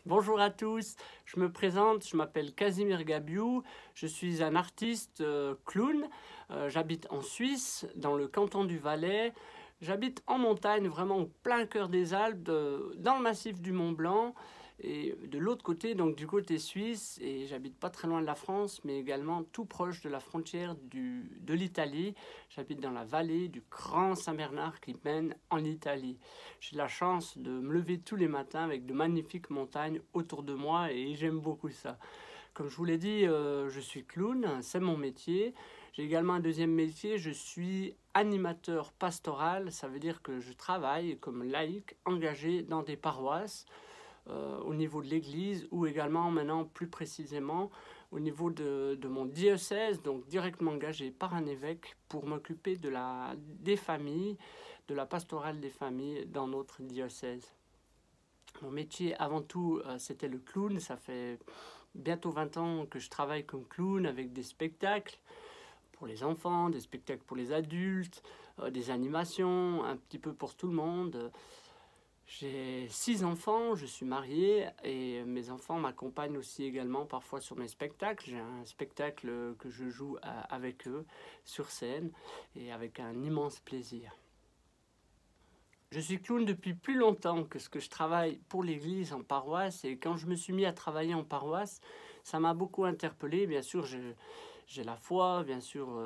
Bonjour à tous, je me présente, je m'appelle Casimir Gabiou, je suis un artiste clown, j'habite en Suisse, dans le canton du Valais, j'habite en montagne, vraiment au plein cœur des Alpes, dans le massif du Mont Blanc, et de l'autre côté, donc du côté suisse, et j'habite pas très loin de la France, mais également tout proche de la frontière de l'Italie. J'habite dans la vallée du Grand Saint-Bernard qui mène en Italie. J'ai la chance de me lever tous les matins avec de magnifiques montagnes autour de moi et j'aime beaucoup ça. Comme je vous l'ai dit, je suis clown, c'est mon métier. J'ai également un deuxième métier, je suis animateur pastoral. Ça veut dire que je travaille comme laïc engagé dans des paroisses au niveau de l'église ou également maintenant plus précisément au niveau de mon diocèse, donc directement engagé par un évêque pour m'occuper des familles, de la pastorale des familles dans notre diocèse. Mon métier avant tout c'était le clown, ça fait bientôt 20 ans que je travaille comme clown avec des spectacles pour les enfants, des spectacles pour les adultes, des animations, un petit peu pour tout le monde. J'ai 6 enfants, je suis marié et mes enfants m'accompagnent aussi également parfois sur mes spectacles. J'ai un spectacle que je joue avec eux sur scène et avec un immense plaisir. Je suis clown depuis plus longtemps que ce que je travaille pour l'église en paroisse et quand je me suis mis à travailler en paroisse, ça m'a beaucoup interpellé. Bien sûr, j'ai la foi, bien sûr,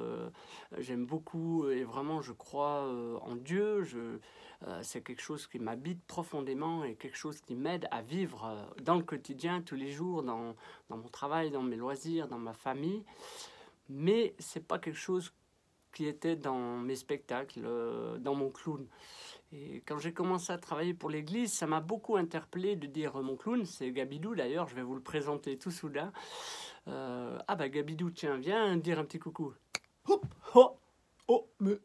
j'aime beaucoup et vraiment je crois en Dieu. C'est quelque chose qui m'habite profondément et quelque chose qui m'aide à vivre dans le quotidien, tous les jours, dans mon travail, dans mes loisirs, dans ma famille. Mais c'est pas quelque chose qui était dans mes spectacles, dans mon clown. Et quand j'ai commencé à travailler pour l'église, ça m'a beaucoup interpellé de dire mon clown, c'est Gabidou d'ailleurs, je vais vous le présenter tout soudain. Ah bah Gabidou, tiens, viens dire un petit coucou. Hop, oh, oh, mais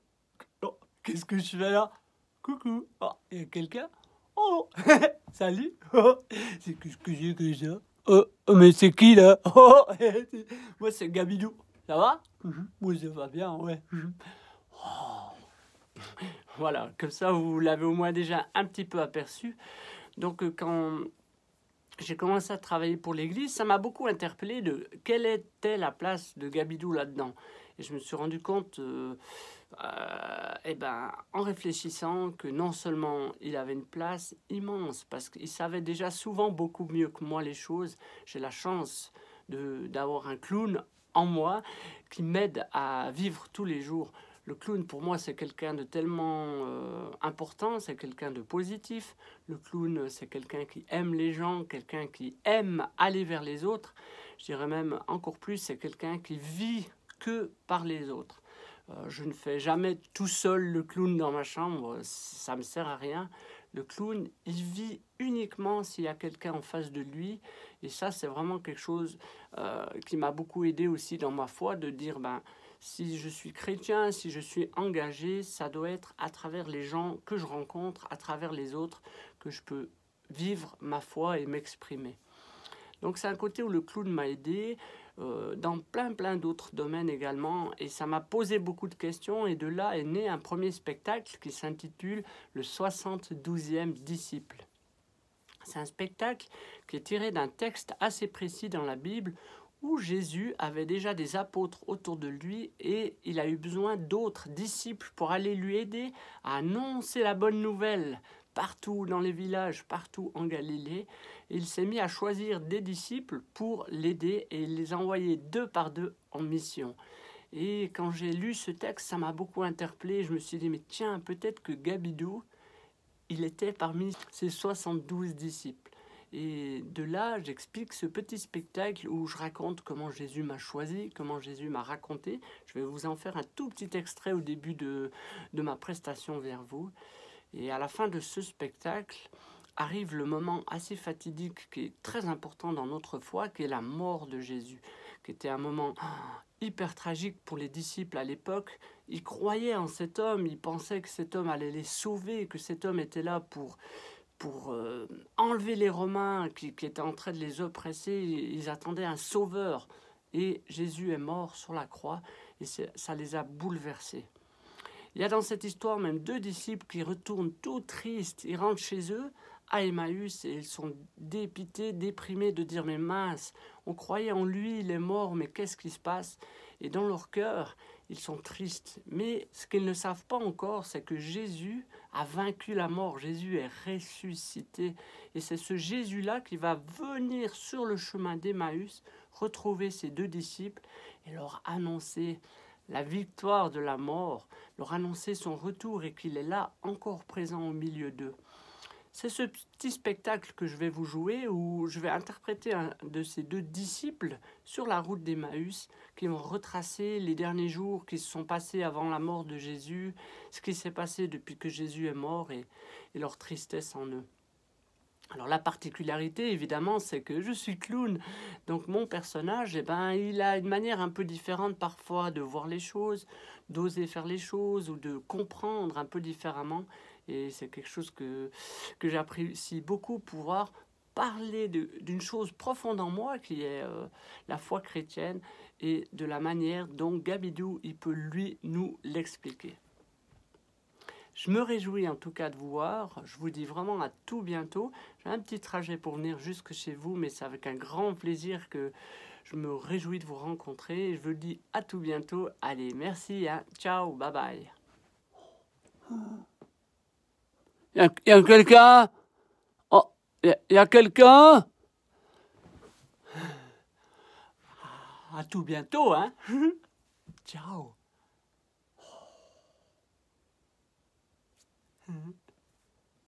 oh, qu'est-ce que je fais là? Coucou, oh, il y a quelqu'un? Oh, salut, oh, c'est qu'est-ce que j'ai que ça? Oh, mais c'est qui là? Oh, moi c'est Gabidou, ça va? Moi ça va bien, ouais. Voilà, comme ça vous l'avez au moins déjà un petit peu aperçu. Donc quand j'ai commencé à travailler pour l'église, ça m'a beaucoup interpellé de quelle était la place de Gabidou là-dedans. Et je me suis rendu compte, en réfléchissant, que non seulement il avait une place immense, parce qu'il savait déjà souvent beaucoup mieux que moi les choses. J'ai la chance d'avoir un clown en moi qui m'aide à vivre tous les jours. Le clown, pour moi, c'est quelqu'un de tellement important, c'est quelqu'un de positif. Le clown, c'est quelqu'un qui aime les gens, quelqu'un qui aime aller vers les autres. Je dirais même encore plus, c'est quelqu'un qui vit que par les autres. Je ne fais jamais tout seul le clown dans ma chambre, ça me sert à rien. Le clown, il vit uniquement s'il y a quelqu'un en face de lui. Et ça, c'est vraiment quelque chose qui m'a beaucoup aidé aussi dans ma foi, de dire, si je suis chrétien, si je suis engagé, ça doit être à travers les gens que je rencontre, à travers les autres, que je peux vivre ma foi et m'exprimer. Donc c'est un côté où le clown m'a aidé, dans plein d'autres domaines également, et ça m'a posé beaucoup de questions, et de là est né un premier spectacle qui s'intitule Le 72e disciple. C'est un spectacle qui est tiré d'un texte assez précis dans la Bible, où Jésus avait déjà des apôtres autour de lui et il a eu besoin d'autres disciples pour aller lui aider à annoncer la bonne nouvelle partout dans les villages, partout en Galilée. Et il s'est mis à choisir des disciples pour l'aider et les envoyer 2 par 2 en mission. Et quand j'ai lu ce texte, ça m'a beaucoup interpellé. Je me suis dit, mais tiens, peut-être que Gabidou, il était parmi ces 72 disciples. Et de là, j'explique ce petit spectacle où je raconte comment Jésus m'a choisi, comment Jésus m'a raconté. Je vais vous en faire un tout petit extrait au début de ma prestation vers vous. Et à la fin de ce spectacle, arrive le moment assez fatidique qui est très important dans notre foi, qui est la mort de Jésus, qui était un moment hyper tragique pour les disciples à l'époque. Ils croyaient en cet homme, ils pensaient que cet homme allait les sauver, que cet homme était là pour enlever les Romains qui étaient en train de les oppresser. Ils attendaient un sauveur. Et Jésus est mort sur la croix et ça les a bouleversés. Il y a dans cette histoire même 2 disciples qui retournent tout tristes. Ils rentrent chez eux à Emmaüs et ils sont dépités, déprimés de dire mais mince, on croyait en lui, il est mort, mais qu'est-ce qui se passe? Et dans leur cœur, ils sont tristes. Mais ce qu'ils ne savent pas encore, c'est que Jésus a vaincu la mort, Jésus est ressuscité. Et c'est ce Jésus-là qui va venir sur le chemin d'Emmaüs, retrouver ses deux disciples et leur annoncer la victoire de la mort, leur annoncer son retour et qu'il est là, encore présent au milieu d'eux. C'est ce petit spectacle que je vais vous jouer où je vais interpréter un de ces deux disciples sur la route d'Emmaüs qui vont retracer les derniers jours qui se sont passés avant la mort de Jésus, ce qui s'est passé depuis que Jésus est mort et leur tristesse en eux. Alors la particularité évidemment c'est que je suis clown, donc mon personnage il a une manière un peu différente parfois de voir les choses, d'oser faire les choses ou de comprendre un peu différemment et c'est quelque chose que j'apprécie beaucoup, pouvoir parler d'une chose profonde en moi qui est la foi chrétienne et de la manière dont Gabidou il peut lui nous l'expliquer. Je me réjouis en tout cas de vous voir. Je vous dis vraiment à tout bientôt. J'ai un petit trajet pour venir jusque chez vous, mais c'est avec un grand plaisir que je me réjouis de vous rencontrer. Je vous dis à tout bientôt. Allez, merci. Hein. Ciao, bye bye. Il y a quelqu'un? Oh, il y a quelqu'un? À tout bientôt, hein. Ciao. Mm-hmm.